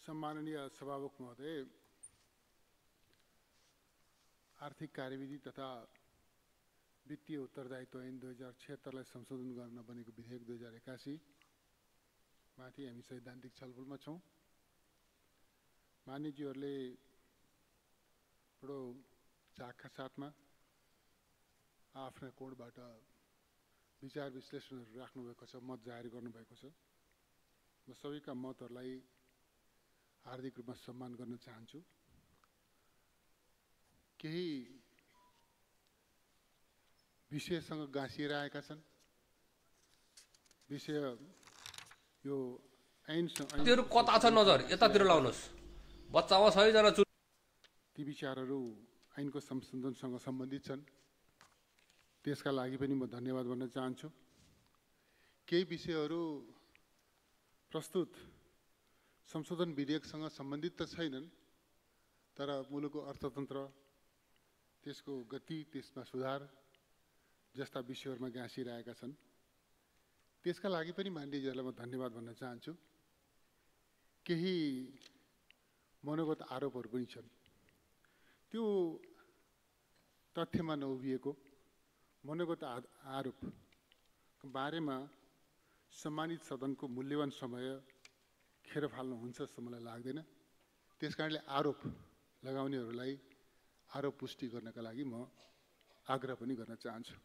सम्माननीय सभामुख महोदय, आर्थिक कार्यविधि तथा वित्तीय उत्तरदायित्व ऐन 2076 लाई संशोधन गर्न बनेको विधेयक 2081 माथि हामी सैद्धान्तिक छलफलमा छौं। मान्यज्यूहरूले बडो चाखका साथमा आफ्ना कोणबाट विचार विश्लेषणहरू राख्नुभएको छ, मत जाहेर गर्नुभएको छ। म सबैका मतहरूलाई हार्दिक रूपमा सम्मान गर्न चाहन्छु। केही विषयसँग गाँसिएर आएका छन्। विषय यो ऐनहरू कता छ नजर यतातिर लाउनुस्। बच्चामा 6 जना ती विचारहरू ऐनको संशोधनसँग सम्बन्धित छन्। त्यसका लागि पनि म धन्यवाद भन्न चाहन्छु। केही विषयहरू प्रस्तुत संशोधन विधेयकसँग सम्बन्धित त छैनन्, तर मुलुकको अर्थतन्त्र, त्यसको गति, त्यसमा सुधार जस्ता विषयहरूमा गाँसिरहेका छन्। त्यसका लागि पनि मान्यज्यूहरूलाई म धन्यवाद भन्न चाहन्छु। केही मनोगत आरोपहरू पनि छन्। त्यो तथ्यमा नउभिएको मनोगत आरोपको बारेमा सम्मानित सदनको मूल्यवान समय खेर फाल्नु हुन्छ जस्तो मलाई लाग्दैन। त्यसकारणले आरोप लगाउनेहरूलाई आरोप पुष्टि गर्नका लागि म आग्रह पनि गर्न चाहन्छु।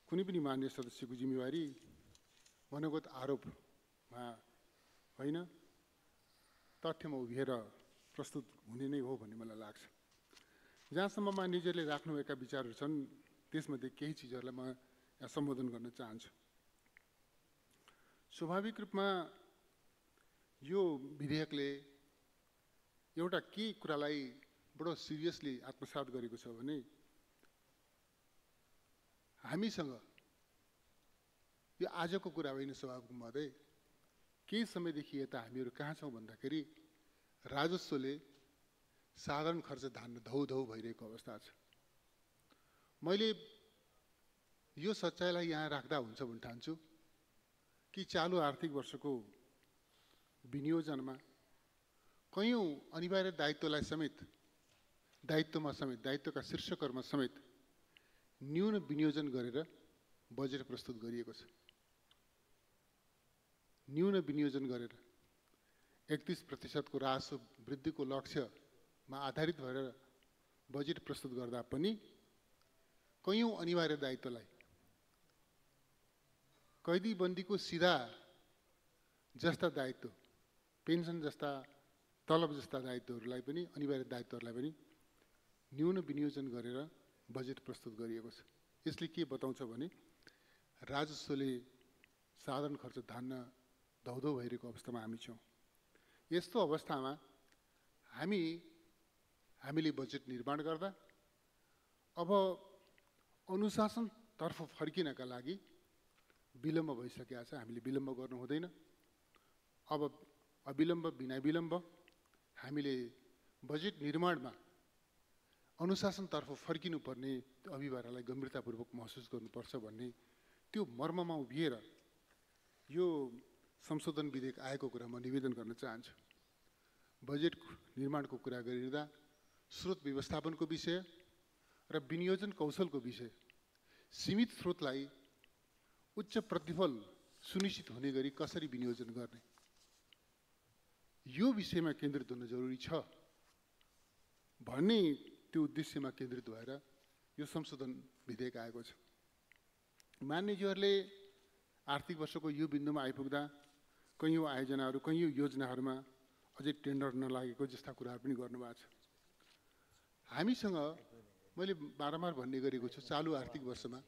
कुनै पनि मान्य सदस्यको जिम्मेवारी मनोगत आरोपमा होइन, तथ्यमा उभिएर प्रस्तुत हुने नै हो भन्ने मलाई लाग्छ। जहाँसम्म मान्यज्यूहरूले राख्नुभएका विचारहरू छन्, त्यसमध्ये केही चिजहरूलाई म यहाँ सम्बोधन गर्न चाहन्छु। स्वाभाविक रूपमा यो विधेयकले एउटा के कुरालाई बडो सिरियसली आत्मसात गरेको छ भने हामीसँग यो आजको कुरा होइन सभामुख महोदय, केही समयदेखि यता हामीहरू कहाँ छौँ भन्दाखेरि राजस्वले साधारण खर्च धान्न धौधौ भइरहेको अवस्था छ। मैले यो सच्चाइलाई यहाँ राख्दा हुन्छ भन्न ठान्छु कि चालु आर्थिक वर्षको विनियोजनमा कयौं अनिवार्य दायित्वका शीर्षकहरूमा समेत न्यून विनियोजन गरेर बजेट प्रस्तुत गरिएको छ। न्यून विनियोजन गरेर 31% को राजस्व वृद्धिको लक्ष्यमा आधारित भएर बजेट प्रस्तुत गर्दा पनि कयौं अनिवार्य दायित्वलाई, कैदी बन्दीको सिधा जस्ता दायित्व, पेन्सन जस्ता, तलब जस्ता दायित्वहरूलाई पनि, अनिवार्य दायित्वहरूलाई पनि न्यून विनियोजन गरेर बजेट प्रस्तुत गरिएको छ। यसले के बताउँछ भने राजस्वले साधारण खर्च धान्न धौधौ भइरहेको अवस्थामा हामी छौँ। यस्तो अवस्थामा हामीले बजेट निर्माण गर्दा अब अनुशासनतर्फ फर्किनका लागि विलम्ब भइसकेको छ। हामीले विलम्ब गर्नु हुँदैन। अब अविलम्ब बिना विलम्ब हामीले बजेट निर्माणमा अनुशासनतर्फ फर्किनुपर्ने अभिभावकलाई गम्भीरतापूर्वक महसुस गर्नुपर्छ भन्ने त्यो मर्ममा उभिएर यो संशोधन विधेयक आएको कुरा म निवेदन गर्न चाहन्छु। बजेट निर्माणको कुरा गरिँदा स्रोत व्यवस्थापनको विषय र विनियोजन कौशलको विषय, सीमित स्रोतलाई उच्च प्रतिफल सुनिश्चित हुने गरी कसरी विनियोजन गर्ने, यो विषयमा केन्द्रित हुन जरुरी छ भन्ने त्यो उद्देश्यमा केन्द्रित भएर यो संशोधन विधेयक आएको छ। मान्यज्यूहरूले आर्थिक वर्षको यो बिन्दुमा आइपुग्दा कयौं आयोजनाहरू, कयौं योजनाहरूमा अझै टेन्डर नलागेको जस्ता कुराहरू पनि गर्नुभएको छ। हामीसँग मैले बारम्बार भन्ने गरेको छु, चालु आर्थिक वर्षमा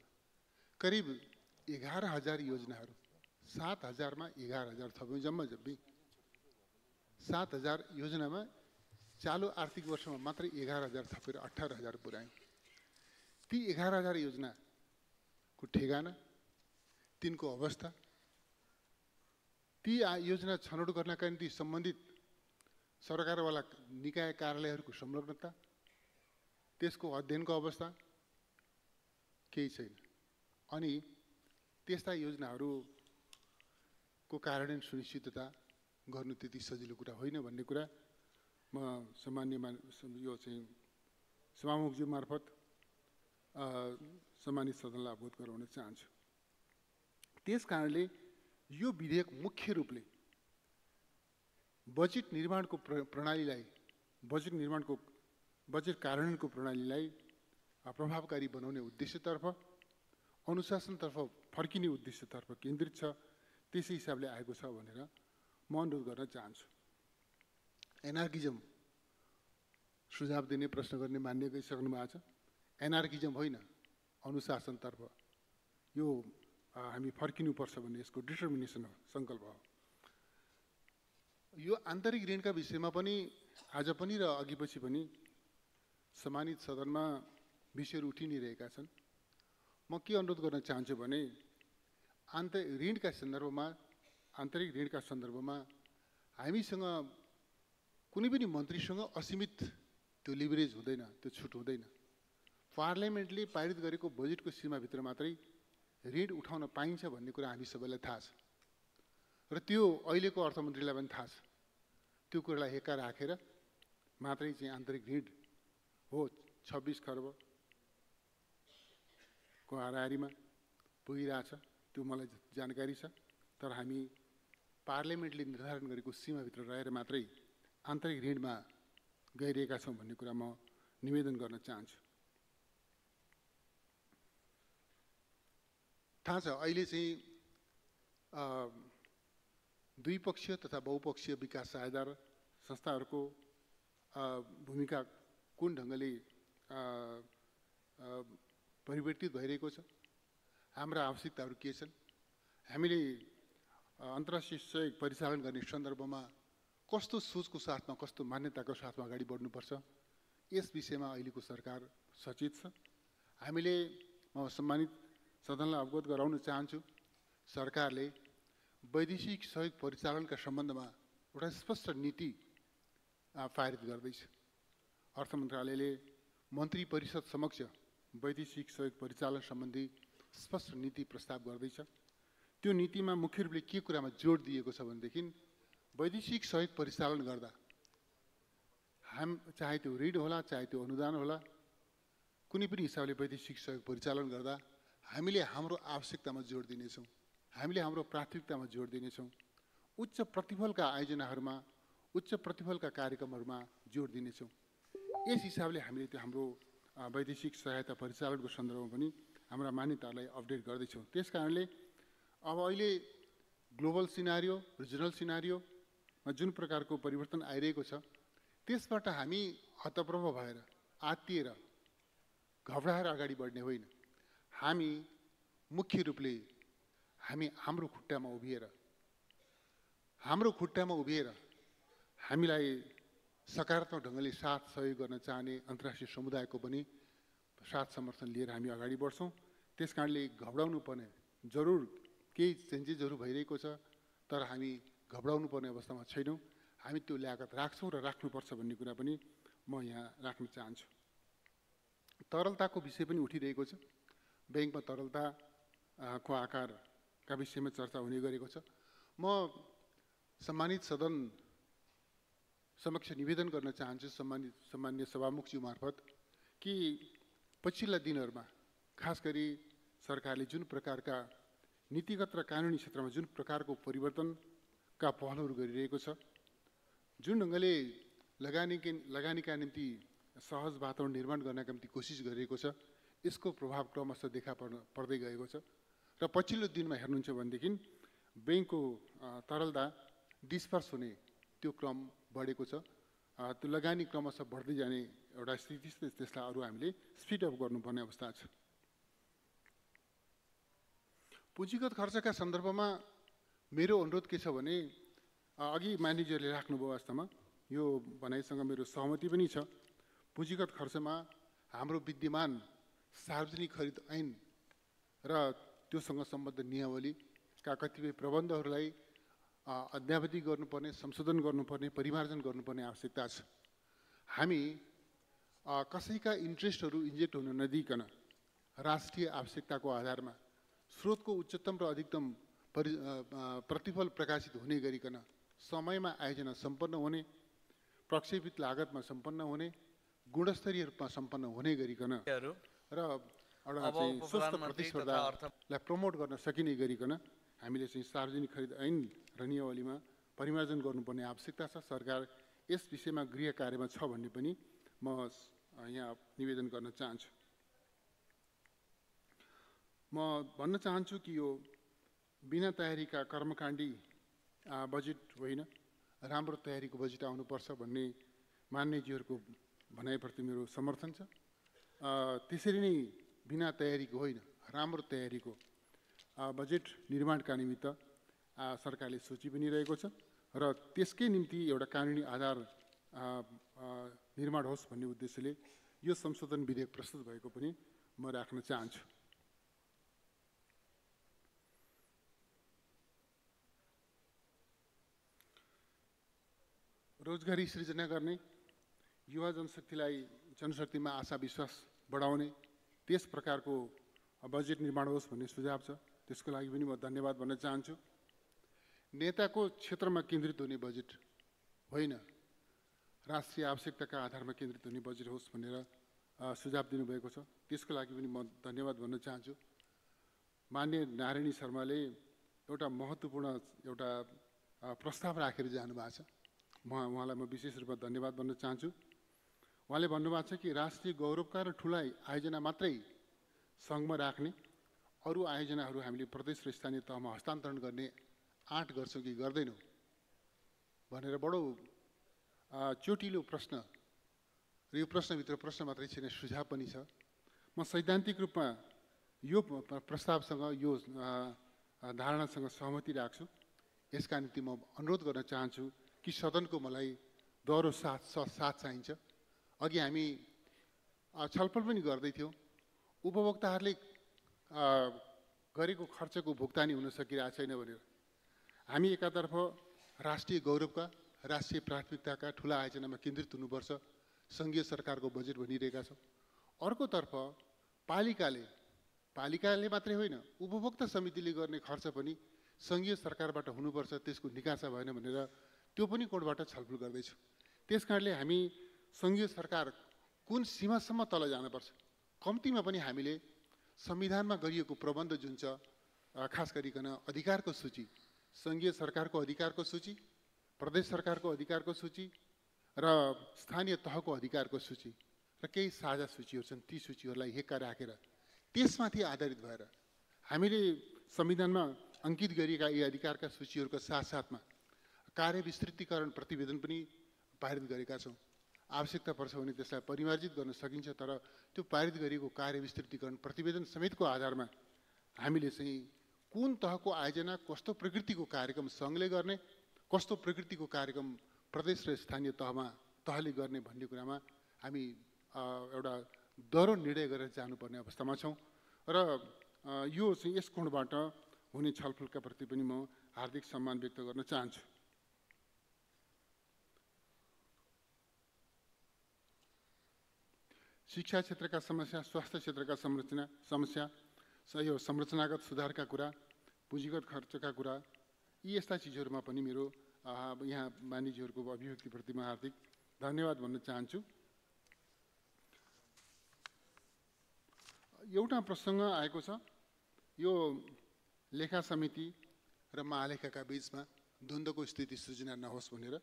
करिब 11,000 योजनाहरू, 7,000मा 11,000 थप्यौँ, जम्मा 7,000 योजनामा चालु आर्थिक वर्षमा मात्र 11,000 थपेर 18,000 पुर्यायौँ। ती 11,000 योजनाको ठेगाना, तिनको अवस्था, ती योजना छनौट गर्नका निम्ति सम्बन्धित सरकारवाला निकाय कार्यालयहरूको संलग्नता, त्यसको अध्ययनको अवस्था केही छैन। अनि त्यस्ता योजनाहरूको कार्यान्वयन सुनिश्चितता गर्नु त्यति सजिलो कुरा होइन भन्ने कुरा म सामान्य यो चाहिँ सभामुखज्यू मार्फत सम्मानित सदनलाई अवगत गराउन चाहन्छु। त्यस कारणले यो विधेयक मुख्य रूपले बजेट निर्माणको प्रणालीलाई बजेट कार्यान्वयनको प्रणालीलाई प्रभावकारी बनाउने उद्देश्यतर्फ अनुशासनतर्फ फर्किने उद्देश्यतर्फ केन्द्रित छ, त्यसै हिसाबले आएको छ भनेर म अनुरोध गर्न चाहन्छु। एनार्किजम सुझाव दिने प्रश्न गर्ने मान्य गरिसक्नु भएको छ। एनार्किजम होइन, अनुशासनतर्फ यो हामी फर्किनुपर्छ भन्ने यसको डिटर्मिनेसन हो, सङ्कल्प हो। यो आन्तरिक ऋणका विषयमा पनि आज पनि र अघिपछि पनि सम्मानित सदनमा विषयहरू उठि नै रहेका छन्। म के अनुरोध गर्न चाहन्छु भने आन्तरिक ऋणका सन्दर्भमा हामीसँग कुनै पनि मन्त्रीसँग असीमित त्यो लिभरेज हुँदैन, त्यो छुट हुँदैन। पार्लियामेन्टले पारित गरेको बजेटको सीमाभित्र मात्रै ऋण उठाउन पाइन्छ भन्ने कुरा हामी सबैलाई थाहा छ र त्यो अहिलेको अर्थमन्त्रीलाई पनि थाहा छ। त्यो कुरालाई हेक्का राखेर मात्रै चाहिँ आन्तरिक ऋण हो 26 खर्बको हाराहारीमा पुगिरहेछ, त्यो मलाई जानकारी छ। तर हामी पार्लियामेन्टले निर्धारण गरेको सीमाभित्र रहेर मात्रै आन्तरिक ऋणमा गइरहेका छौँ भन्ने कुरा म निवेदन गर्न चाहन्छु। थाहा छ अहिले चाहिँ द्विपक्षीय तथा बहुपक्षीय विकास सहायता संस्थाहरूको भूमिका कुन ढङ्गले परिवर्तित भइरहेको छ, हाम्रा आवश्यकताहरू के छन्, हामीले अन्तर्राष्ट्रिय सहयोग परिचालन गर्ने सन्दर्भमा कस्तो सोचको साथमा, कस्तो मान्यताको साथमा अगाडि बढ्नुपर्छ, यस विषयमा अहिलेको सरकार सचेत छ। हामीले म सम्मानित सदनलाई अवगत गराउन चाहन्छु, सरकारले वैदेशिक सहयोग परिचालनका सम्बन्धमा एउटा स्पष्ट नीति पारित गर्दैछ। अर्थ मन्त्रालयले मन्त्री परिषद समक्ष वैदेशिक सहयोग परिचालन सम्बन्धी स्पष्ट नीति प्रस्ताव गर्दैछ। त्यो नीतिमा मुख्य रूपले के कुरामा जोड दिएको छ भनेदेखि वैदेशिक सहयोग परिचालन गर्दा चाहे त्यो ऋण होला, चाहे त्यो अनुदान होला, कुनै पनि हिसाबले वैदेशिक सहयोग परिचालन गर्दा हामीले हाम्रो आवश्यकतामा जोड दिनेछौँ, हामीले हाम्रो प्राथमिकतामा जोड दिनेछौँ, उच्च प्रतिफलका आयोजनाहरूमा, उच्च प्रतिफलका कार्यक्रमहरूमा जोड दिनेछौँ। यस हिसाबले हामीले त्यो हाम्रो वैदेशिक सहायता परिचालनको सन्दर्भमा पनि हाम्रा मान्यताहरूलाई अपडेट गर्दैछौँ। त्यस कारणले अब अहिले ग्लोबल सिनारियो, रिजनल सिनारियोमा जुन प्रकारको परिवर्तन आइरहेको छ, त्यसबाट हामी हतप्रभ भएर, आत्तिएर, घबराएर अगाडि बढ्ने होइन। हामी मुख्य रूपले हाम्रो खुट्टामा उभिएर हामीलाई सकारात्मक ढङ्गले साथ सहयोग गर्न चाहने अन्तर्राष्ट्रिय समुदायको पनि साथ समर्थन लिएर हामी अगाडि बढ्छौँ। त्यस कारणले घबराउनु पर्ने जरुर केही चेन्जेसहरू भइरहेको छ, तर हामी घबराउनु पर्ने अवस्थामा छैनौँ। हामी त्यो ल्याकत राख्छौँ र राख्नुपर्छ भन्ने कुरा पनि म यहाँ राख्न चाहन्छु। तरलताको विषय पनि उठिरहेको छ। ब्याङ्कमा तरलताको आकारका विषयमा चर्चा हुने गरेको छ। म सम्मानित सदन समक्ष निवेदन गर्न चाहन्छु सम्मान्य सभामुखज्यू मार्फत कि पछिल्ला दिनहरूमा खास गरी सरकारले जुन प्रकारका नीतिगत र कानुनी क्षेत्रमा जुन प्रकारको परिवर्तनका पहलहरू गरिरहेको छ, जुन ढङ्गले लगानीका निम्ति सहज वातावरण निर्माण गर्नका निम्ति कोसिस गरिरहेको छ, यसको प्रभाव क्रमशः देखा पर्दै गएको छ। र पछिल्लो दिनमा हेर्नुहुन्छ भनेदेखि ब्याङ्कको तरलता डिस्पर्स हुने त्यो क्रम बढेको छ। त्यो लगानी क्रमशः बढ्दै जाने एउटा स्थिति छ। त्यसलाई अरू हामीले स्पिड अप गर्नुपर्ने अवस्था छ। पुँजीगत खर्चका सन्दर्भमा मेरो अनुरोध के छ भने अघि म्यानेजरले राख्नुभयो अवस्थामा यो भनाइसँग मेरो सहमति पनि छ। पुँजीगत खर्चमा हाम्रो विद्यमान सार्वजनिक खरिद ऐन र त्योसँग सम्बद्ध नियमावलीका कतिपय प्रबन्धहरूलाई अद्यावधि गर्नुपर्ने, संशोधन गर्नुपर्ने, परिमार्जन गर्नुपर्ने आवश्यकता छ। हामी कसैका इन्ट्रेस्टहरू इन्जेक्ट हुन नदिइकन राष्ट्रिय आवश्यकताको आधारमा स्रोतको उच्चतम र अधिकतम प्रतिफल प्रकाशित हुने गरिकन समयमा आयोजना सम्पन्न हुने, प्रक्षेपित लागतमा सम्पन्न हुने, गुणस्तरीय रूपमा सम्पन्न हुने गरिकन र एउटा चाहिँ स्वस्थ प्रतिस्पर्धालाई प्रमोट गर्न सकिने गरिकन हामीले चाहिँ सार्वजनिक खरिद ऐन र नियमावलीमा परिमार्जन गर्नुपर्ने आवश्यकता छ। सरकार यस विषयमा गृह कार्यमा छ भन्ने पनि म यहाँ निवेदन गर्न चाहन्छु। म भन्न चाहन्छु कि यो बिना तयारीका कर्मकाण्डी बजेट होइन, राम्रो तयारीको बजेट आउनुपर्छ भन्ने मान्यजीहरूको भनाइप्रति मेरो समर्थन छ। त्यसरी नै बिना तयारीको होइन, राम्रो तयारीको बजेट निर्माणका निमित्त सरकारले सोची पनि रहेको छ र त्यसकै निम्ति एउटा कानुनी आधार निर्माण होस् भन्ने उद्देश्यले यो संशोधन विधेयक प्रस्तुत भएको पनि म राख्न चाहन्छु। रोजगारी सृजना गर्ने, युवा जनशक्तिमा आशा विश्वास बढाउने त्यस प्रकारको बजेट निर्माण होस् भन्ने सुझाव छ। त्यसको लागि पनि म धन्यवाद भन्न चाहन्छु। नेताको क्षेत्रमा केन्द्रित हुने बजेट होइन, राष्ट्रिय आवश्यकताका आधारमा केन्द्रित हुने बजेट होस् भनेर सुझाव दिनुभएको छ। त्यसको लागि पनि म धन्यवाद भन्न चाहन्छु। माननीय नारायणी शर्माले एउटा महत्त्वपूर्ण एउटा प्रस्ताव राखेर जानुभएको छ। उहाँलाई म विशेष रूपमा धन्यवाद भन्न चाहन्छु। उहाँले भन्नुभएको छ कि राष्ट्रिय गौरवका र ठुला आयोजना मात्रै सङ्घमा राख्ने, अरू आयोजनाहरू हामीले प्रदेश र स्थानीय तहमा हस्तान्तरण गर्ने आँट गर्छौँ कि गर्दैनौँ भनेर बडो चोटिलो प्रश्न, र यो प्रश्नभित्र प्रश्न मात्रै छैन, सुझाव पनि छ। म सैद्धान्तिक रूपमा यो प्रस्तावसँग, यो धारणासँग सहमति राख्छु। यसका निम्ति म अनुरोध गर्न चाहन्छु कि सदनको मलाई दोहोरो साथ चाहिन्छ। अघि हामी छलफल पनि गर्दै थियौँ, उपभोक्ताहरूले गरेको खर्चको भुक्तानी हुन सकिरहेको छैन भनेर। हामी एकातर्फ राष्ट्रिय गौरवका, राष्ट्रिय प्राथमिकताका ठुला आयोजनामा केन्द्रित हुनुपर्छ, सङ्घीय सरकारको बजेट भनिरहेका छौँ। अर्कोतर्फ पालिकाले मात्रै होइन, उपभोक्ता समितिले गर्ने खर्च पनि सङ्घीय सरकारबाट हुनुपर्छ, त्यसको निकासा भएन भनेर त्यो पनि कोणबाट छलफल गर्दैछु। त्यस कारणले हामी सङ्घीय सरकार कुन सीमासम्म तल जानुपर्छ, कम्तीमा पनि हामीले संविधानमा गरिएको प्रबन्ध जुन छ, खास गरिकन अधिकारको सूची, सङ्घीय सरकारको अधिकारको सूची, प्रदेश सरकारको अधिकारको सूची र स्थानीय तहको अधिकारको सूची र केही साझा सूचीहरू छन्, ती सूचीहरूलाई हेक्का राखेर त्यसमाथि आधारित भएर हामीले संविधानमा अङ्कित गरिएका यी अधिकारका सूचीहरूका साथसाथमा कार्यविस्तृतीकरण प्रतिवेदन पनि पारित गरेका छौँ। आवश्यकता पर्छ भने त्यसलाई परिमार्जित गर्न सकिन्छ, तर त्यो पारित गरिएको कार्यविस्तृतीकरण प्रतिवेदन समेतको आधारमा हामीले चाहिँ कुन तहको आयोजना, कस्तो प्रकृतिको कार्यक्रम सङ्घले गर्ने, कस्तो प्रकृतिको कार्यक्रम प्रदेश र स्थानीय तहले गर्ने भन्ने कुरामा हामी एउटा दरो निर्णय गरेर जानुपर्ने अवस्थामा छौँ। र यो चाहिँ यस कोणबाट हुने छलफलका प्रति पनि म हार्दिक सम्मान व्यक्त गर्न चाहन्छु। शिक्षा क्षेत्रका समस्या, स्वास्थ्य क्षेत्रका समस्या, यो संरचनागत सुधारका कुरा, पुँजीगत खर्चका कुरा, यी यस्ता चिजहरूमा पनि मेरो यहाँ मानिसहरूको अभिव्यक्तिप्रति म हार्दिक धन्यवाद भन्न चाहन्छु। एउटा प्रसङ्ग आएको छ, यो लेखा समिति र महालेखाका बीचमा द्वन्द्वको स्थिति सृजना नहोस् भनेर।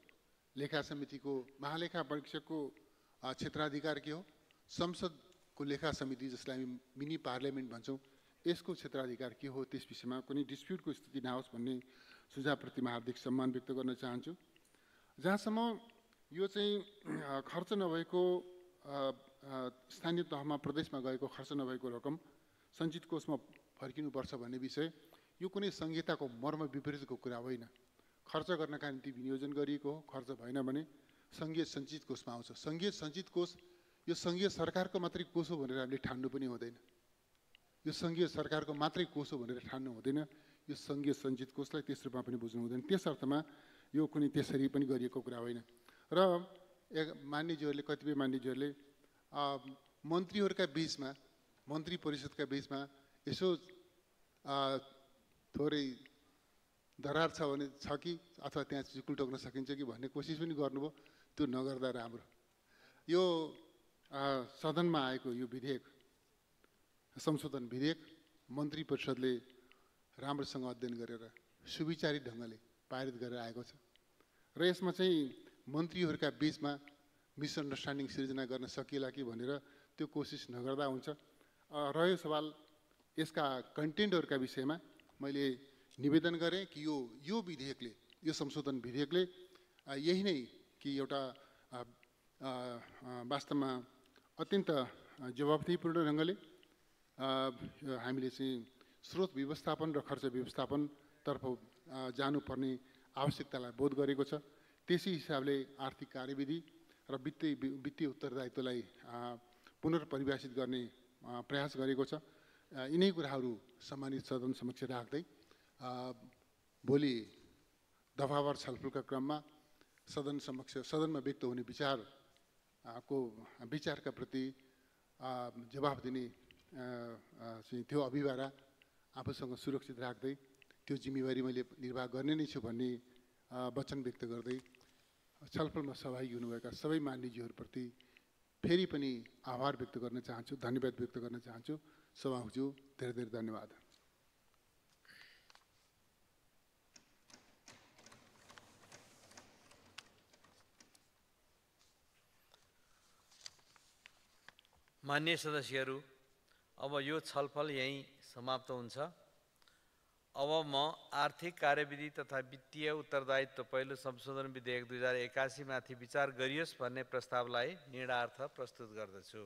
लेखा समितिको, महालेखा परीक्षकको क्षेत्राधिकार के हो, संसदको लेखा समिति जसलाई हामी मिनी पार्लियामेन्ट भन्छौँ, यसको क्षेत्राधिकार के हो, त्यस विषयमा कुनै डिस्प्युटको स्थिति नहोस् भन्ने सुझावप्रति म हार्दिक सम्मान व्यक्त गर्न चाहन्छु। जहाँसम्म यो चाहिँ खर्च नभएको, स्थानीय तहमा प्रदेशमा गएको खर्च नभएको रकम सञ्चित कोषमा फर्किनुपर्छ भन्ने विषय, यो कुनै संहिताको मर्म विपरीतको कुरा होइन। खर्च गर्नका निम्ति विनियोजन गरिएको हो, खर्च भएन भने सङ्घीय सञ्चित कोषमा आउँछ। सङ्घीय सञ्चित कोष यो सङ्घीय सरकारको मात्रै कोष हो भनेर हामीले ठान्नु पनि हुँदैन। यो सङ्घीय सरकारको मात्रै कोष हो भनेर ठान्नु हुँदैन। यो सङ्घीय सञ्चित कोषलाई त्यस रूपमा पनि बुझ्नु हुँदैन। त्यस अर्थमा यो कुनै त्यसरी पनि गरिएको कुरा होइन। र मान्यज्यूहरूले, कतिपय मान्यज्यूहरूले मन्त्रीहरूका बिचमा, मन्त्री परिषदका बिचमा यसो थोरै दरार छ भने छ कि अथवा त्यहाँ चिकुल टोक्न सकिन्छ कि भन्ने कोसिस पनि गर्नुभयो, त्यो नगर्दा राम्रो। यो सदनमा आएको यो विधेयक, संशोधन विधेयक मन्त्री परिषदले राम्रोसँग अध्ययन गरेर सुविचारित ढङ्गले पारित गरेर आएको छ र यसमा चाहिँ मन्त्रीहरूका बीचमा मिसअन्डरस्ट्यान्डिङ सिर्जना गर्न सकिएला कि भनेर त्यो कोसिस नगर्दा हुन्छ। रह्यो सवाल यसका कन्टेन्टहरूका विषयमा, मैले निवेदन गरेँ कि यो विधेयकले, यो संशोधन विधेयकले यही नै कि एउटा वास्तवमा अत्यन्त जवाबदेहीपूर्ण ढङ्गले हामीले चाहिँ स्रोत व्यवस्थापन र खर्च व्यवस्थापनतर्फ जानुपर्ने आवश्यकतालाई बोध गरेको छ। त्यसै हिसाबले आर्थिक कार्यविधि र वित्तीय उत्तरदायित्वलाई पुनर्परिभाषित गर्ने प्रयास गरेको छ। यिनै कुराहरू सम्मानित सदन समक्ष राख्दै भोलि दफावार छलफलका क्रममा सदनमा व्यक्त हुने विचारका प्रति जवाफ दिने चाहिँ त्यो अभिभारा आफूसँग सुरक्षित राख्दै त्यो जिम्मेवारी मैले निर्वाह गर्ने नै छु भन्ने वचन व्यक्त गर्दै छलफलमा सहभागी हुनुभएका सबै मान्यज्यूहरूप्रति फेरि पनि आभार व्यक्त गर्न चाहन्छु, धन्यवाद व्यक्त गर्न चाहन्छु। सभामुखज्यू, धेरै धेरै धन्यवाद। मान्य सदस्यहरू, अब यो छलफल यहीँ समाप्त हुन्छ। अब म आर्थिक कार्यविधि तथा वित्तीय उत्तरदायित्व पहिलो संशोधन विधेयक 2081 माथि विचार गरियोस् भन्ने प्रस्तावलाई निर्णयार्थ प्रस्तुत गर्दछु।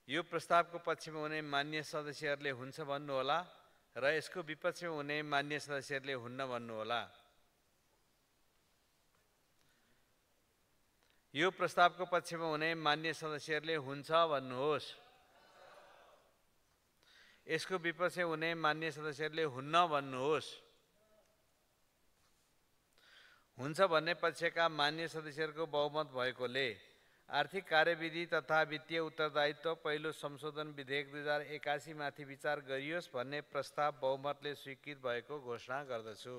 यो प्रस्तावको पक्षमा हुने मान्य सदस्यहरूले हुन्छ भन्नुहोला र यसको विपक्षमा हुने मान्य सदस्यहरूले हुन्न भन्नुहोला। यो प्रस्तावको पक्षमा हुने मान्य सदस्यहरूले हुन्छ भन्नुहोस्। यसको विपक्षमा हुने मान्य सदस्यहरूले हुन्न भन्नुहोस्। हुन्छ भन्ने पक्षका मान्य सदस्यहरूको बहुमत भएकोले आर्थिक कार्यविधि तथा वित्तीय उत्तरदायित्व पहिलो संशोधन विधेयक 2081 माथि विचार गरियोस् भन्ने प्रस्ताव बहुमतले स्वीकृत भएको घोषणा गर्दछु।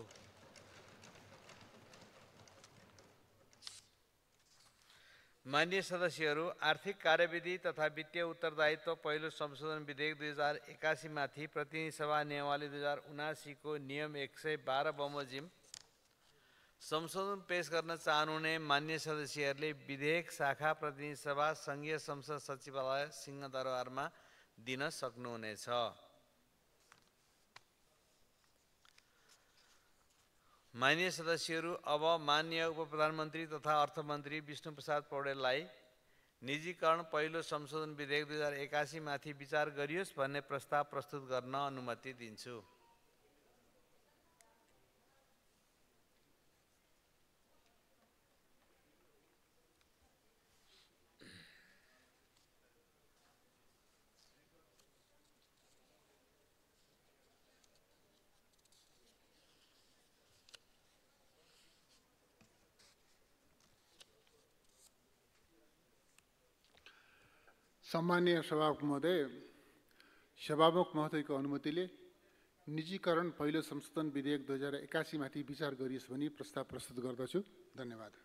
मान्य सदस्यहरू, आर्थिक कार्यविधि तथा वित्तीय उत्तरदायित्व पहिलो संशोधन विधेयक 2081 माथि प्रतिनिधि सभा नियमावली 2079 को नियम 112 बमोजिम संशोधन पेश गर्न चाहनुहुने मान्य सदस्यहरूले विधेयक शाखा प्रतिनिधि सभा संघीय संसद सचिवालय सिंहदरबारमा दिन सक्नुहुनेछ। मान्य सदस्यहरू, अब माननीय उपप्रधानमन्त्री तथा अर्थमन्त्री विष्णुप्रसाद पौडेललाई निजीकरण पहिलो संशोधन विधेयक 2081 माथि विचार गरियोस् भन्ने प्रस्ताव प्रस्तुत गर्न अनुमति दिन्छु। सम्मानीय सभामुख महोदयको अनुमतिले निजीकरण पहिलो संशोधन विधेयक 2081 माथि विचार गरियोस् भनी प्रस्ताव प्रस्तुत गर्दछु। धन्यवाद।